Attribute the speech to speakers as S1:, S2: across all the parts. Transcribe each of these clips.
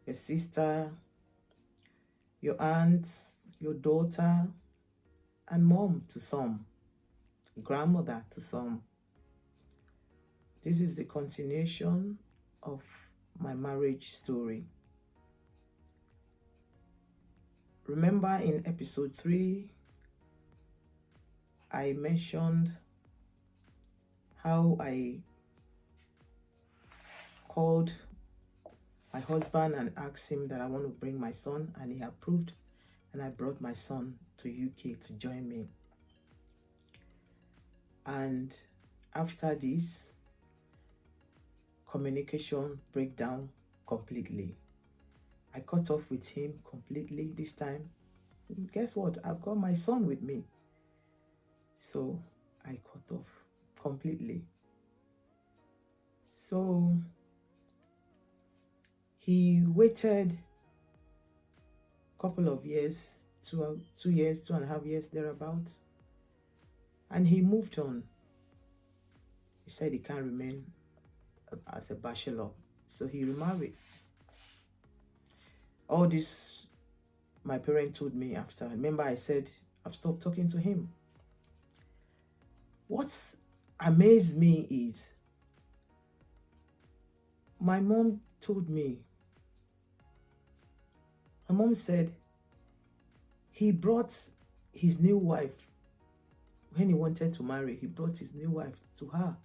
S1: your sister, your aunt, your daughter, and mom to some, grandmother to some. This is the continuation of my marriage story. Remember in episode 3, I mentioned how I called my husband and asked him that I want to bring my son, and he approved, and I brought my son to UK to join me. And after this, communication breakdown completely. I cut off with him completely this time. Guess what? I've got my son with me. So I cut off completely. So he waited a couple of years, 2 years, 2.5 years thereabouts, and he moved on. He said he can't remain as a bachelor, so he remarried. All this my parent told me after. Remember, I said I've stopped talking to him. What's amazed me is my mom told me. My mom said he brought his new wife when he wanted to marry. He brought his new wife to her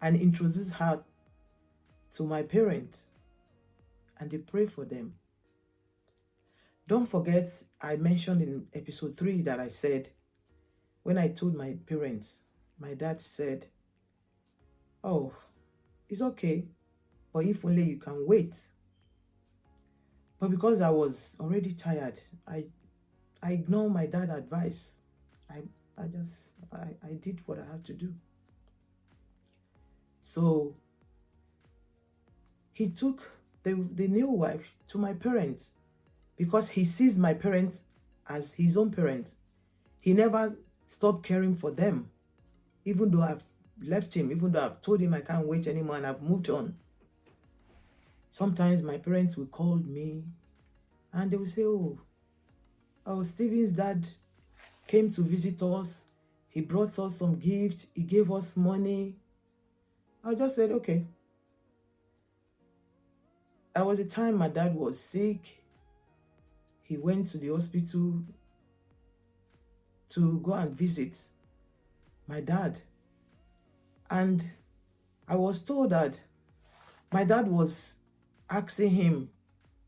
S1: and introduced her to my parents, and they prayed for them. Don't forget, I mentioned in episode 3 that I said when I told my parents, my dad said, "Oh, it's okay, but if only you can wait." But because I was already tired, I ignored my dad's advice. I did what I had to do. So he took the new wife to my parents because he sees my parents as his own parents. He never stopped caring for them, even though I've left him, even though I've told him I can't wait anymore and I've moved on. Sometimes my parents will call me and they will say, oh, Stephen's dad came to visit us. He brought us some gifts. He gave us money. I just said, okay. There was a time my dad was sick. He went to the hospital to go and visit my dad. And I was told that my dad was asking him,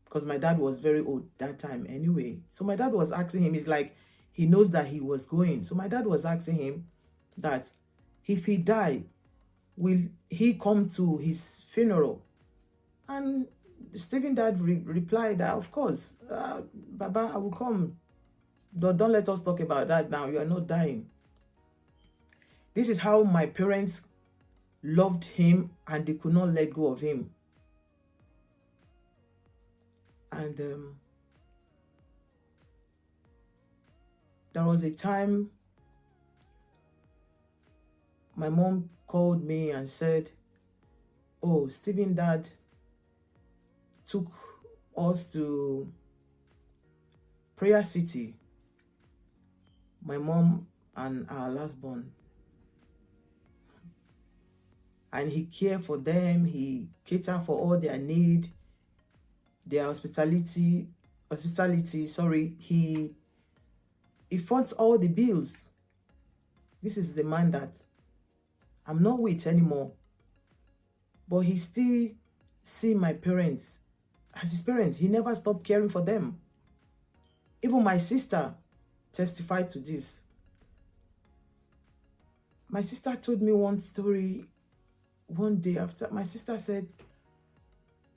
S1: because my dad was very old that time anyway. So my dad was asking him, it's like he knows that he was going. So my dad was asking him that if he died, will he come to his funeral? And Stephen dad replied that, of course, Baba, I will come. Don't let us talk about that now. You are not dying. This is how my parents loved him and they could not let go of him. And there was a time my mom called me and said, oh, Stephen dad took us to Prayer City, my mom and our last born. And he cared for them, he catered for all their need, their hospitality, he funds all the bills. This is the man that I'm not with anymore. But he still see my parents as his parents. He never stopped caring for them. Even my sister testified to this. My sister told me one story one day after. My sister said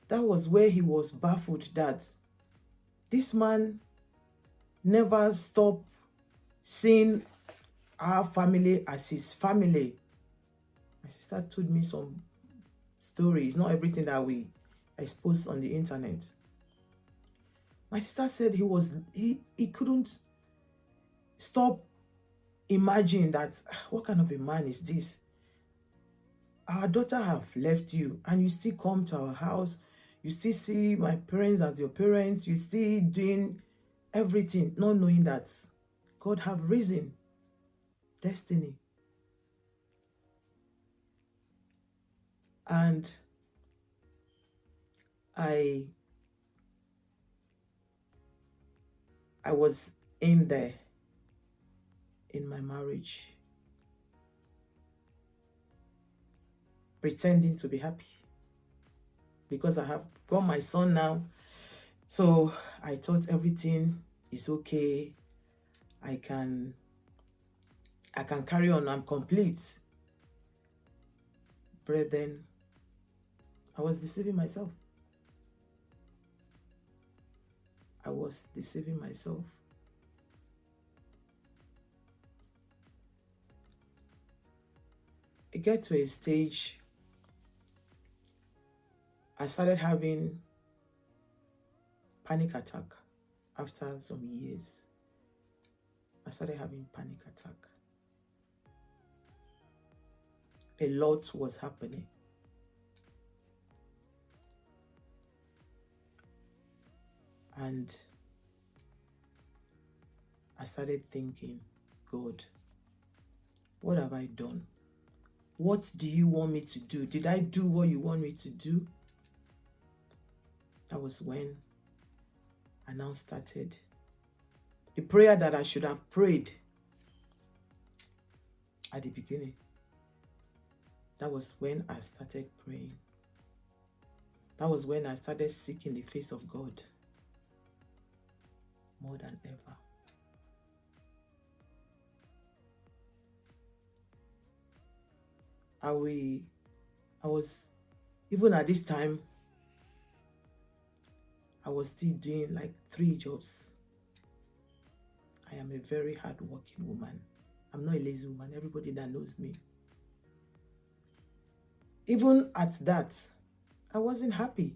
S1: that was where he was baffled that this man never stopped seeing our family as his family. My sister told me some stories, not everything that we expose on the internet. My sister said he couldn't stop imagining that, what kind of a man is this? Our daughter have left you and you still come to our house. You still see my parents as your parents. You still doing everything, not knowing that God have reason, destiny. And I was in there in my marriage, pretending to be happy because I have got my son now. So I thought everything is okay. I can carry on. I'm complete. Brethren, I was deceiving myself. I was deceiving myself. It gets to a stage, I started having panic attack after some years. I started having panic attack. A lot was happening. And I started thinking, God, what have I done? What do you want me to do? Did I do what you want me to do? That was when I now started the prayer that I should have prayed at the beginning. That was when I started praying. That was when I started seeking the face of God more than ever. I was, even at this time, I was still doing like 3 jobs. I am a very hardworking woman. I'm not a lazy woman. Everybody that knows me. Even at that, I wasn't happy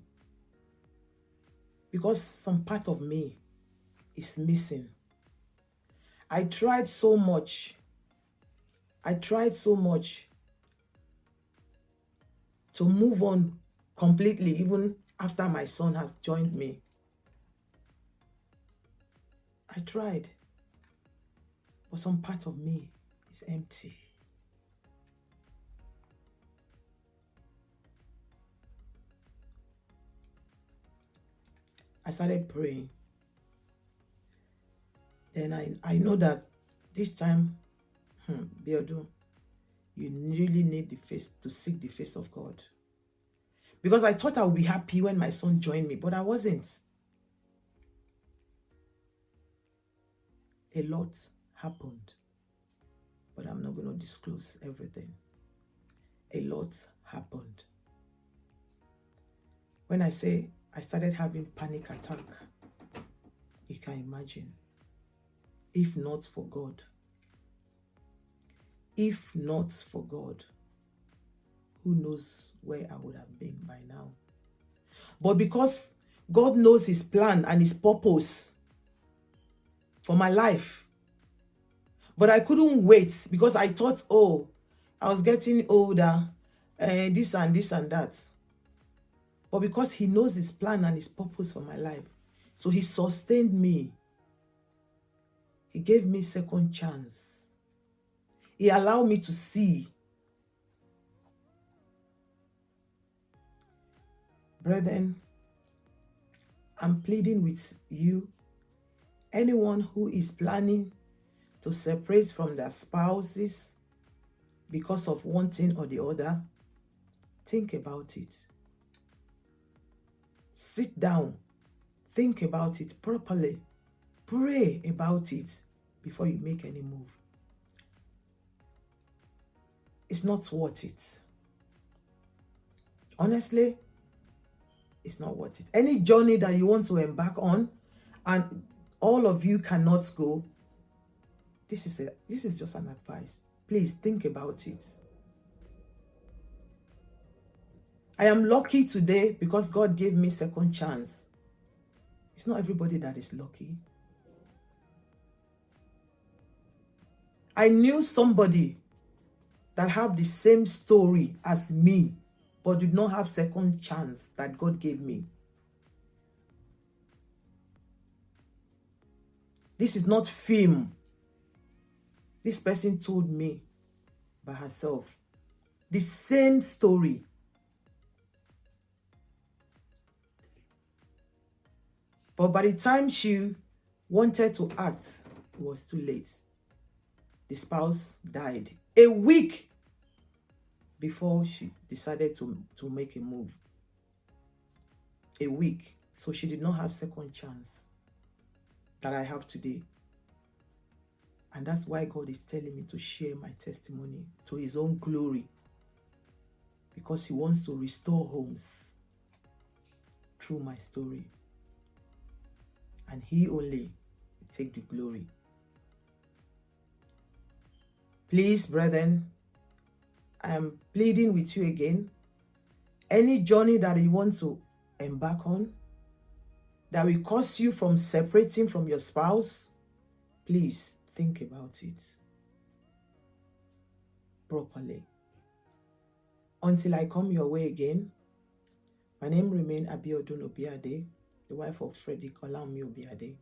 S1: because some part of me is missing. I tried so much. To move on completely, even after my son has joined me. I tried, but some part of me is empty. I started praying. Then I know that this time, Biodu, you really need to seek the face of God. Because I thought I would be happy when my son joined me, but I wasn't. A lot happened, but I'm not going to disclose everything. A lot happened. When I say I started having panic attack, you can imagine. If not for God, who knows where I would have been by now. But because God knows his plan and his purpose for my life, but I couldn't wait because I thought, oh, I was getting older, this and this and that. But because he knows his plan and his purpose for my life, so he sustained me. He gave me second chance. He allowed me to see. Brethren, I'm pleading with you, anyone who is planning to separate from their spouses because of one thing or the other, think about it. Sit down, think about it properly, pray about it before you make any move. It's not worth it. Honestly, it's not worth it. Any journey that you want to embark on and all of you cannot go, this is just an advice. Please think about it. I am lucky today because God gave me second chance. It's not everybody that is lucky. I knew somebody that have the same story as me, but did not have second chance that God gave me. This is not film. This person told me by herself the same story. But by the time she wanted to act, it was too late. The spouse died a week before she decided to make a move. A week. So she did not have second chance that I have today. And that's why God is telling me to share my testimony to his own glory. Because he wants to restore homes through my story. And he only will take the glory. Please, brethren, I am pleading with you again. Any journey that you want to embark on that will cause you from separating from your spouse, please think about it properly. Until I come your way again, my name remains Abiodun Obiade, the wife of Frederick Olami Obiade.